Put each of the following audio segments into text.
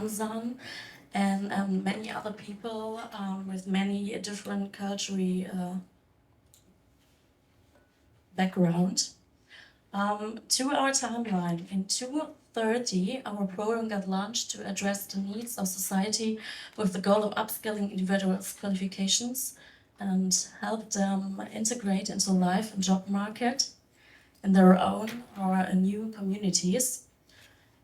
Ramzan, and many other people with many different cultural background. To our timeline, in 2030, our program got launched to address the needs of society with the goal of upskilling individuals' qualifications and help them integrate into life and job market in their own or new communities.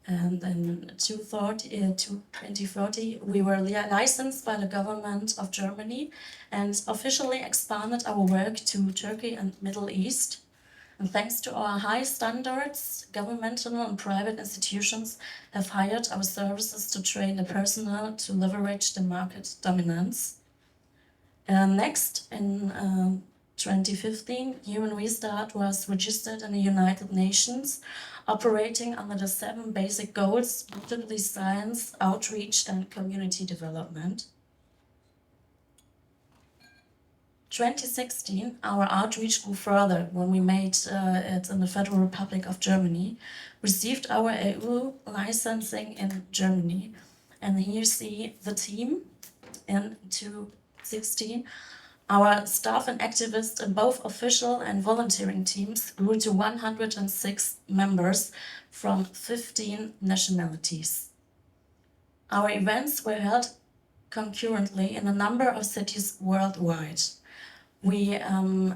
And in 2030, we were licensed by the government of Germany and officially expanded our work to Turkey and Middle East. And thanks to our high standards, governmental and private institutions have hired our services to train the personnel to leverage the market dominance. Next, in 2015, Human Restart was registered in the United Nations, operating under the 7 basic goals, notably science, outreach, and community development. 2016, our outreach grew further when we made it in the Federal Republic of Germany, received our EU licensing in Germany. And here you see the team in 2016. Our staff and activists in both official and volunteering teams grew to 106 members from 15 nationalities. Our events were held concurrently in a number of cities worldwide. We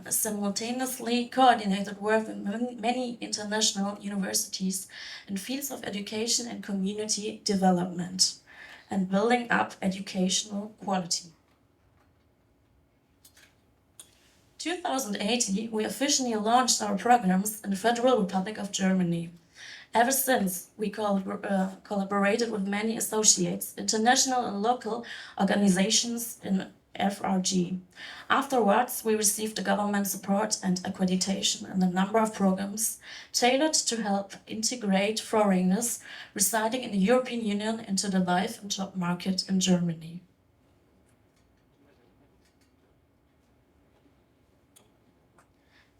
simultaneously coordinated work with many international universities in fields of education and community development and building up educational quality. 2018, we officially launched our programs in the Federal Republic of Germany. Ever since, we collaborated with many associates, international and local organizations in FRG. Afterwards, we received the government support and accreditation in a number of programs tailored to help integrate foreigners residing in the European Union into the life and job market in Germany.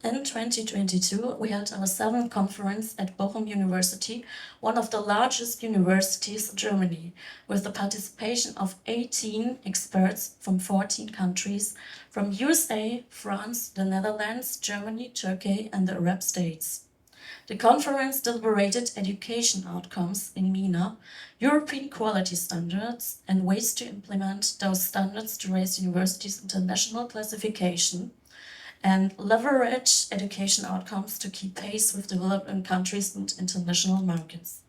In 2022, we held our 7th conference at Bochum University, one of the largest universities in Germany, with the participation of 18 experts from 14 countries, from USA, France, the Netherlands, Germany, Turkey, and the Arab states. The conference deliberated education outcomes in MENA, European quality standards, and ways to implement those standards to raise universities' international classification, and leverage education outcomes to keep pace with developing countries and international markets.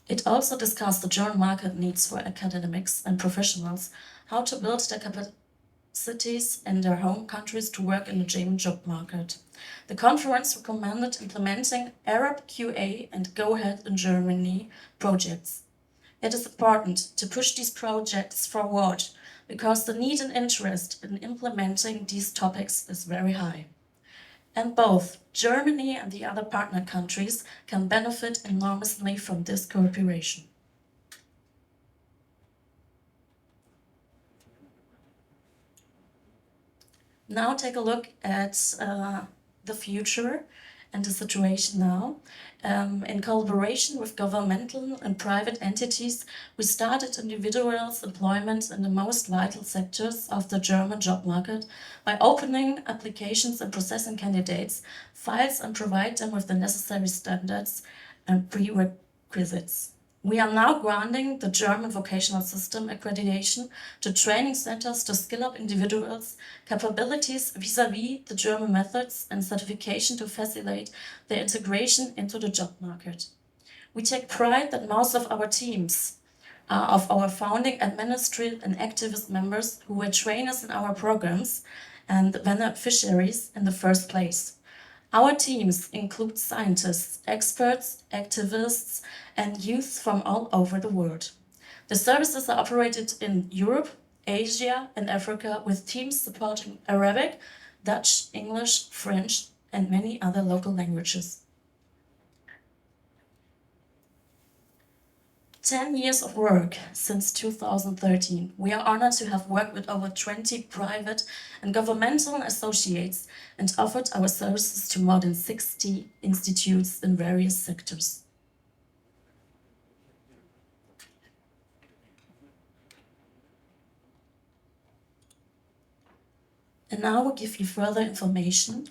It also discussed the German market needs for academics and professionals, how to build their capacities in their home countries to work in the German job market. The conference recommended implementing Arab QA and Go Ahead in Germany projects. It is important to push these projects forward because the need and interest in implementing these topics is very high. And both Germany and the other partner countries can benefit enormously from this cooperation. Now take a look at the future and the situation now. In collaboration with governmental and private entities, we started individuals' employment in the most vital sectors of the German job market by opening applications and processing candidates' files and provide them with the necessary standards and prerequisites. We are now granting the German vocational system accreditation to training centers to skill up individuals' capabilities vis-à-vis the German methods and certification to facilitate their integration into the job market. We take pride that most of our teams are of our founding administrative and activist members who were trainers in our programs and beneficiaries in the first place. Our teams include scientists, experts, activists, and youth from all over the world. The services are operated in Europe, Asia, and Africa with teams supporting Arabic, Dutch, English, French, and many other local languages. 10 years of work since 2013. We are honored to have worked with over 20 private and governmental associates and offered our services to more than 60 institutes in various sectors. And now we'll give you further information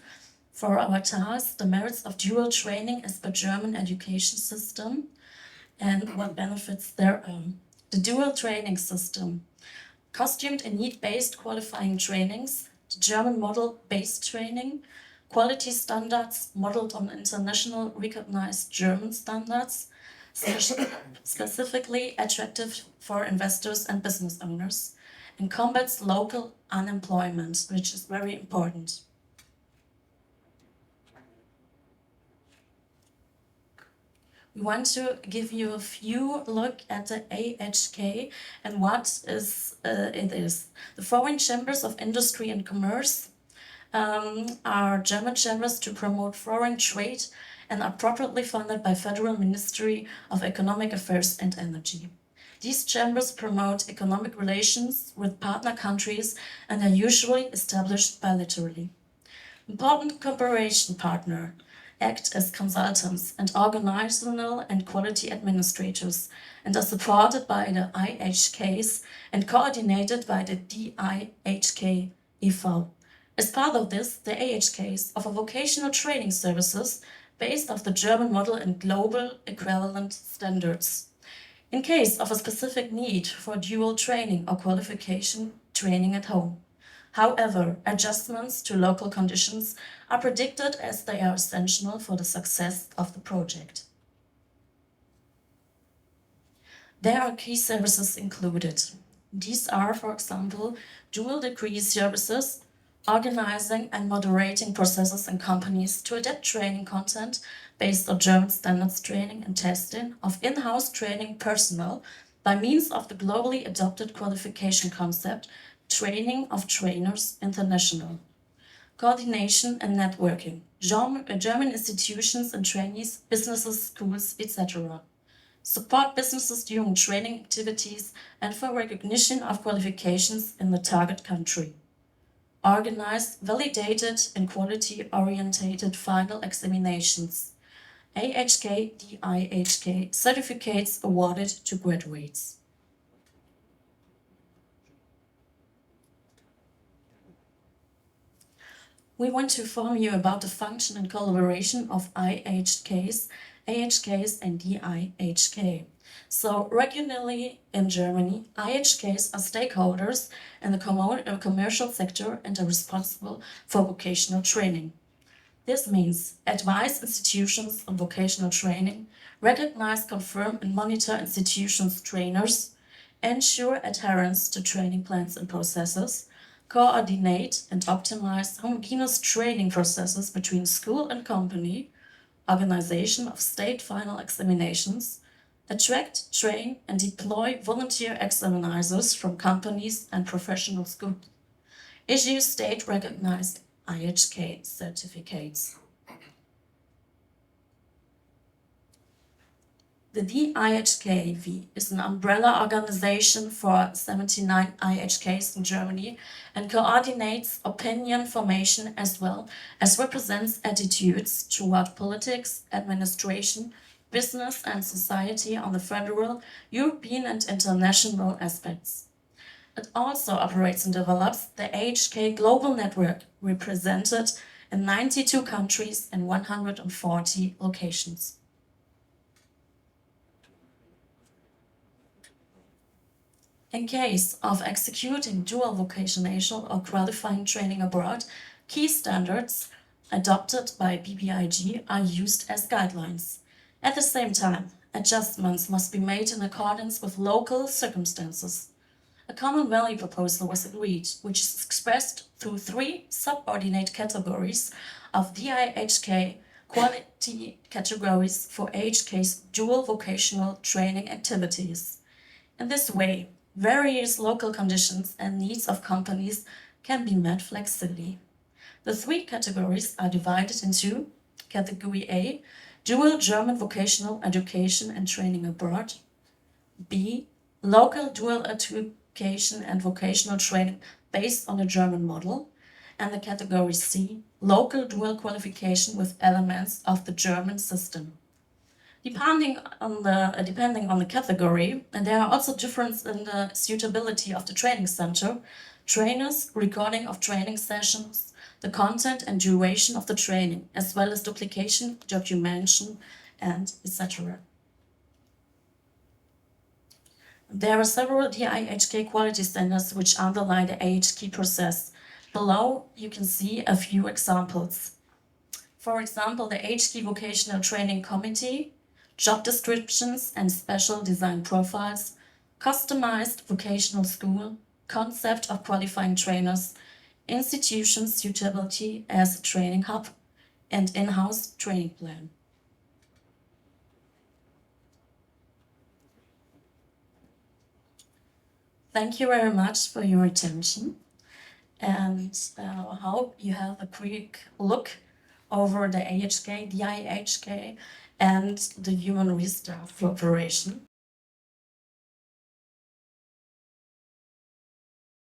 for our task, the merits of dual training as per German education system and what benefits there are. The dual training system, costumed in need-based qualifying trainings, the German model-based training, quality standards modeled on international recognized German standards, specifically attractive for investors and business owners, and combats local unemployment, which is very important. We want to give you a few look at the AHK and what it is. The Foreign Chambers of Industry and Commerce are German chambers to promote foreign trade and are properly funded by Federal Ministry of Economic Affairs and Energy. These chambers promote economic relations with partner countries and are usually established bilaterally. Important cooperation partner act as consultants and organizational and quality administrators and are supported by the IHKs and coordinated by the DIHK e.V. As part of this, the AHKs offer vocational training services based off the German model and global equivalent standards. In case of a specific need for dual training or qualification training at home. However, adjustments to local conditions are predicted as they are essential for the success of the project. There are key services included. These are, for example, dual degree services, organizing and moderating processes in companies to adapt training content based on German standards training and testing of in-house training personnel by means of the globally adopted qualification concept, Training of Trainers International. Coordination and networking, German institutions and trainees, businesses, schools, etc. Support businesses during training activities and for recognition of qualifications in the target country. Organize validated and quality-orientated final examinations. AHK, DIHK certificates awarded to graduates. We want to inform you about the function and collaboration of IHKs, AHKs and DIHK. So regularly in Germany, IHKs are stakeholders in the commercial sector and are responsible for vocational training. This means advise institutions on vocational training, recognize, confirm and monitor institutions' trainers, ensure adherence to training plans and processes, coordinate and optimize homogeneous training processes between school and company, organization of state final examinations, attract, train and deploy volunteer examiners from companies and professional schools, issue state-recognized IHK certificates. The DIHK is an umbrella organization for 79 IHKs in Germany and coordinates opinion formation as well as represents attitudes toward politics, administration, business and society on the federal, European and international aspects. It also operates and develops the AHK Global Network, represented in 92 countries and 140 locations. In case of executing dual vocational or qualifying training abroad, key standards adopted by BBIG are used as guidelines. At the same time, adjustments must be made in accordance with local circumstances. A common value proposal was agreed, which is expressed through 3 subordinate categories of DIHK quality categories for AHK's dual vocational training activities. In this way, various local conditions and needs of companies can be met flexibly. The 3 categories are divided into Category A, dual German vocational education and training abroad, B, local dual education and vocational training based on the German model, and the Category C, local dual qualification with elements of the German system. Depending on the category, and there are also differences in the suitability of the training center, trainers, recording of training sessions, the content and duration of the training, as well as duplication, documentation, and etc. There are several DIHK quality standards which underlie the AHK process. Below, you can see a few examples. For example, the AHK Vocational Training Committee, job descriptions and special design profiles, customized vocational school, concept of qualifying trainers, institution suitability as a training hub, and in-house training plan. Thank you very much for your attention, and I hope you have a quick look over the AHK, the DIHK, and the Human Resource Cooperation.